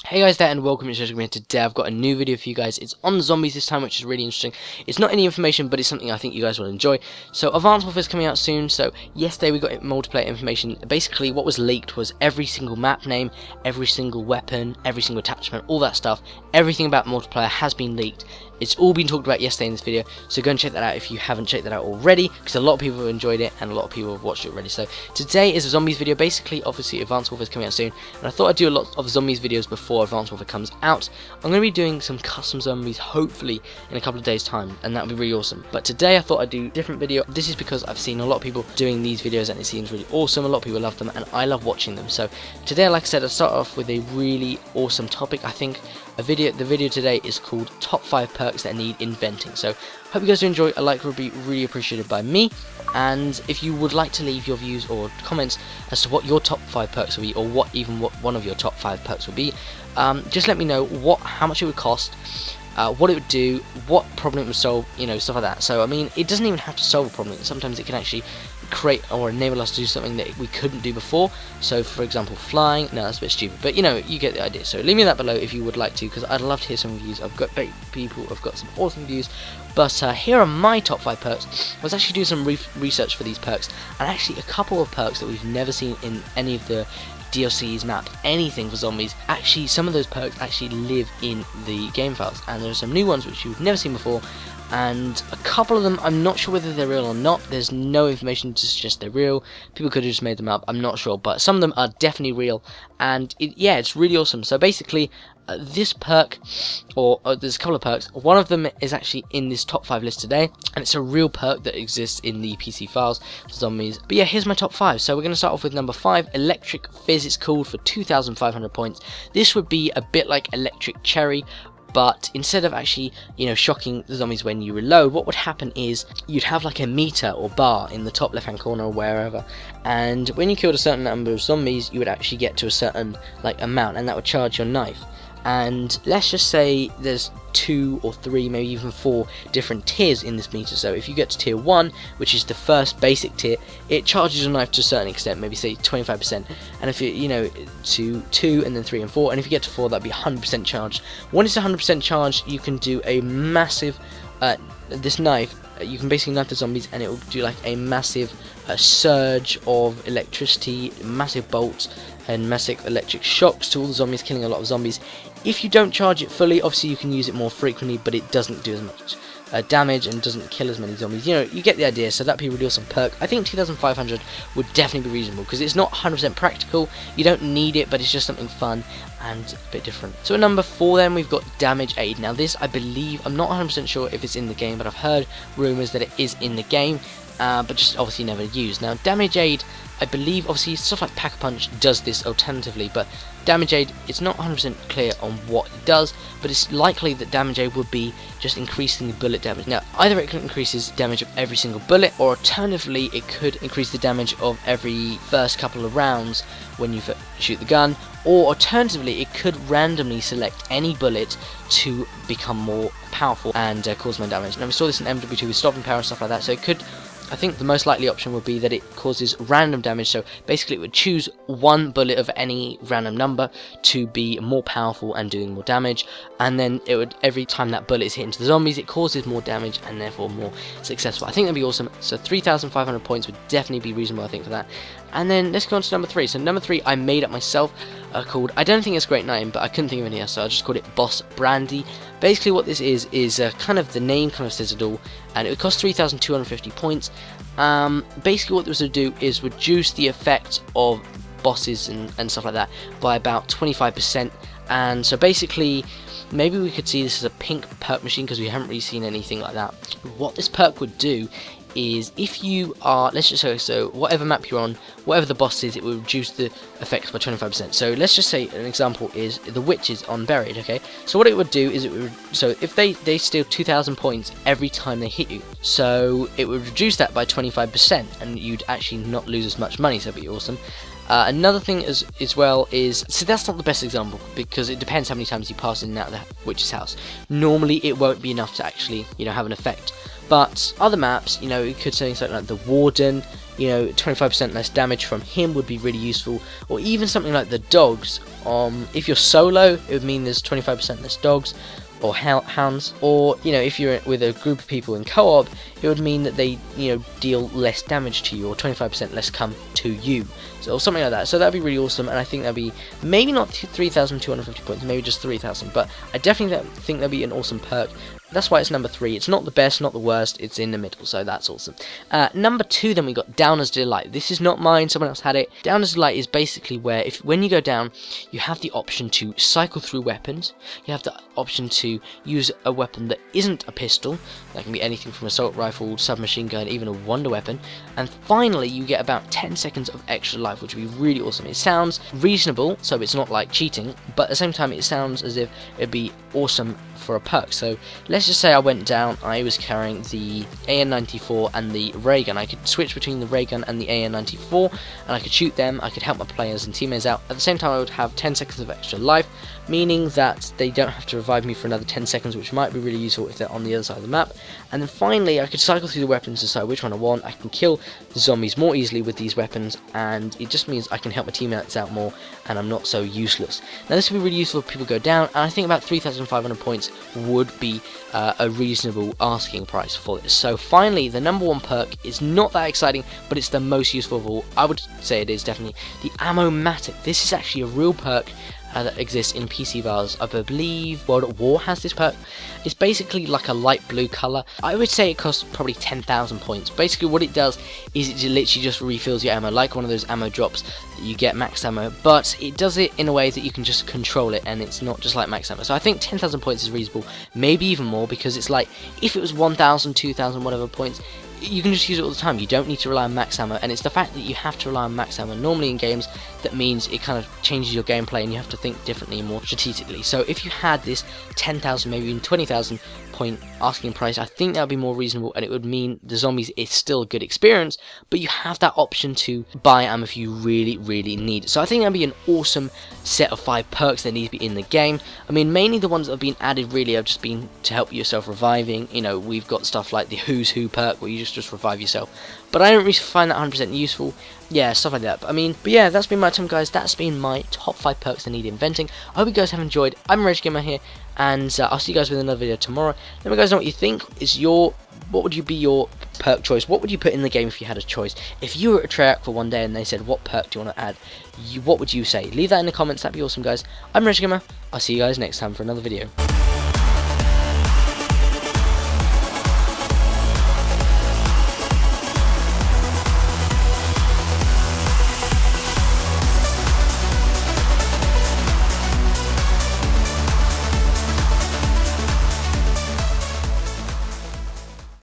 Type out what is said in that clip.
Hey guys there and welcome to Syndec. Today I've got a new video for you guys. It's on zombies this time, which is really interesting. It's not any information, but it's something I think you guys will enjoy. So Advanced Warfare is coming out soon. So yesterday we got multiplayer information. Basically what was leaked was every single map name, every single weapon, every single attachment, all that stuff. Everything about multiplayer has been leaked. It's all been talked about yesterday in this video, so go and check that out if you haven't checked that out already, because a lot of people have enjoyed it and a lot of people have watched it already. So today is a zombies video. Basically, obviously Advanced Warfare is coming out soon, and I thought I'd do a lot of zombies videos before Advanced Warfare comes out. I'm going to be doing some custom zombies hopefully in a couple of days time, and that would be really awesome. But today I thought I'd do a different video. This is because I've seen a lot of people doing these videos and it seems really awesome. A lot of people love them and I love watching them. So today, like I said, I'll start off with a really awesome topic. I think the video today is called Top 5 Perks That Need Inventing. So hope you guys do enjoy. A like would be really appreciated by me, and if you would like to leave your views or comments as to what your top 5 perks will be, or what one of your top 5 perks will be, just let me know how much it would cost, what it would do, what problem it would solve, stuff like that. So I mean, it doesn't even have to solve a problem. Sometimes it can actually create or enable us to do something that we couldn't do before. So for example, flying. No, that's a bit stupid, but you get the idea. So leave me that below if you would like to, because I'd love to hear some reviews. I've got people, I've got some awesome reviews. But here are my top 5 perks. I was actually doing some research for these perks, and actually a couple of perks that we've never seen in any of the DLCs, maps, anything for zombies. Actually, some of those perks actually live in the game files, and there are some new ones which you've never seen before, and a couple of them I'm not sure whether they're real or not. There's no information to suggest they're real. People could have just made them up, I'm not sure, but some of them are definitely real, and it's really awesome. So basically, this perk, or there's a couple of perks. One of them is actually in this top 5 list today, and it's a real perk that exists in the PC files for zombies. But yeah, here's my top 5. So we're going to start off with number 5, Electric Fizz. It's called for 2,500 points. This would be a bit like Electric Cherry, but instead of actually, shocking the zombies when you reload, what would happen is you'd have like a meter or bar in the top left hand corner or wherever, and when you killed a certain number of zombies, you would actually get to a certain amount, and that would charge your knife. And let's just say there's 2 or 3, maybe even 4 different tiers in this meter. So if you get to tier 1, which is the first basic tier, it charges your knife to a certain extent, maybe say 25%. And if you to 2 and then 3 and 4, and if you get to 4, that'd be 100% charged. When it's 100% charged, you can do a massive this knife. You can basically knife the zombies, and it will do like a massive surge of electricity, massive bolts, and massive electric shocks to all the zombies, killing a lot of zombies. If you don't charge it fully, obviously you can use it more frequently, but it doesn't do as much damage and doesn't kill as many zombies. You get the idea. So that'd be a really awesome perk. I think 2,500 would definitely be reasonable, because it's not 100% practical. You don't need it, but it's just something fun and a bit different. So at number 4 then, we've got Damage Aid. Now this, I believe, I'm not 100% sure if it's in the game, but I've heard rumours that it is in the game, but just obviously never used. Now Damage Aid, I believe, obviously stuff like Pack-a-Punch does this alternatively, but Damage Aid, it's not 100% clear on what it does, but it's likely that Damage Aid would be just increasing the bullet damage. Now either it increases damage of every single bullet, or alternatively it could increase the damage of every first couple of rounds when you shoot the gun, or alternatively it could randomly select any bullet to become more powerful and cause more damage. Now we saw this in MW2 with stopping power and stuff like that, so it could, I think the most likely option would be that it causes random damage. So basically it would choose one bullet of any random number to be more powerful and doing more damage, and then it would, every time that bullet is hit into the zombies, it causes more damage and therefore more successful. I think that'd be awesome. So 3,500 points would definitely be reasonable, I think, for that. And then let's go on to number 3. So number 3 I made up myself, called, I don't think it's a great name, but I couldn't think of any else, so I just called it Boss Brandy. Basically what this is kind of, the name kind of says it all, and it would cost 3,250 points. Basically what this would do is reduce the effect of bosses and stuff like that by about 25%. And so basically, maybe we could see this as a pink perk machine, because we haven't really seen anything like that. What this perk would do is, if you are, let's just say, so whatever map you're on, whatever the boss is, it will reduce the effects by 25%. So let's just say an example is the witches on Buried, okay? So what it would do is, it would, so if they steal 2,000 points every time they hit you, so it would reduce that by 25%, and you'd actually not lose as much money, so that'd be awesome. Another thing as well is, so that's not the best example, because it depends how many times you pass in and out of the witch's house. Normally it won't be enough to actually, have an effect. But other maps, you know, it could say something like the Warden, you know, 25% less damage from him would be really useful, or even something like the dogs. If you're solo, it would mean there's 25% less dogs or hounds, or you know, if you're with a group of people in co-op, it would mean that they, you know, deal less damage to you, or 25% less come to you, so, or something like that. So that'd be really awesome, and I think that'd be maybe not 3,250 points, maybe just 3,000, but I definitely think that'd be an awesome perk. That's why it's number 3. It's not the best, not the worst, it's in the middle, so that's awesome. Number 2, then we got Downer's Delight. This is not mine, someone else had it. Downer's Delight is basically where, when you go down, you have the option to cycle through weapons. You have the option to use a weapon that isn't a pistol. That can be anything from assault rifle, submachine gun, even a wonder weapon. And finally, you get about 10 seconds of extra life, which would be really awesome. It sounds reasonable, so it's not like cheating, but at the same time, it sounds as if it'd be awesome for a perk. So let's just say I went down, I was carrying the AN-94 and the ray gun. I could switch between the ray gun and the AN-94, and I could shoot them, I could help my players and teammates out. At the same time, I would have 10 seconds of extra life, meaning that they don't have to revive me for another 10 seconds, which might be really useful if they're on the other side of the map. And then finally, I could cycle through the weapons to decide which one I want. I can kill the zombies more easily with these weapons, and it just means I can help my teammates out more, and I'm not so useless. Now this would be really useful if people go down, and I think about 3,500 points would be a reasonable asking price for this. So finally, the number 1 perk is not that exciting, but it's the most useful of all. I would say it is definitely the Ammo-Matic. This is actually a real perk that exists in PC Vars. I believe World at War has this perk. It's basically like a light blue colour. I would say it costs probably 10,000 points. Basically what it does is it literally just refills your ammo, like one of those ammo drops that you get max ammo, but it does it in a way that you can just control it, and it's not just like max ammo. So I think 10,000 points is reasonable, maybe even more, because it's like, if it was 1,000, 2,000, whatever points, you can just use it all the time. You don't need to rely on max ammo, and it's the fact that you have to rely on max ammo normally in games that means it kind of changes your gameplay, and you have to think differently and more strategically. So if you had this 10,000, maybe even 20,000 point asking price, I think that would be more reasonable, and it would mean the zombies is still a good experience, but you have that option to buy ammo if you really, really need it. So I think that'd be an awesome set of 5 perks that need to be in the game. I mean, mainly the ones that have been added really have just been to help yourself reviving. You know, we've got stuff like the Who's Who perk where you just revive yourself, but I don't really find that 100% useful. Yeah, stuff like that. But yeah, that's been my time, guys. That's been my top 5 perks that need inventing. I hope you guys have enjoyed. I'm RageGamer here, and I'll see you guys with another video tomorrow. Let me guys know what you think. What would you be your perk choice? What would you put in the game if you had a choice? If you were at Treyarch for one day and they said, what perk do you want to add? What would you say? Leave that in the comments. That'd be awesome, guys. I'm RageGamer. I'll see you guys next time for another video.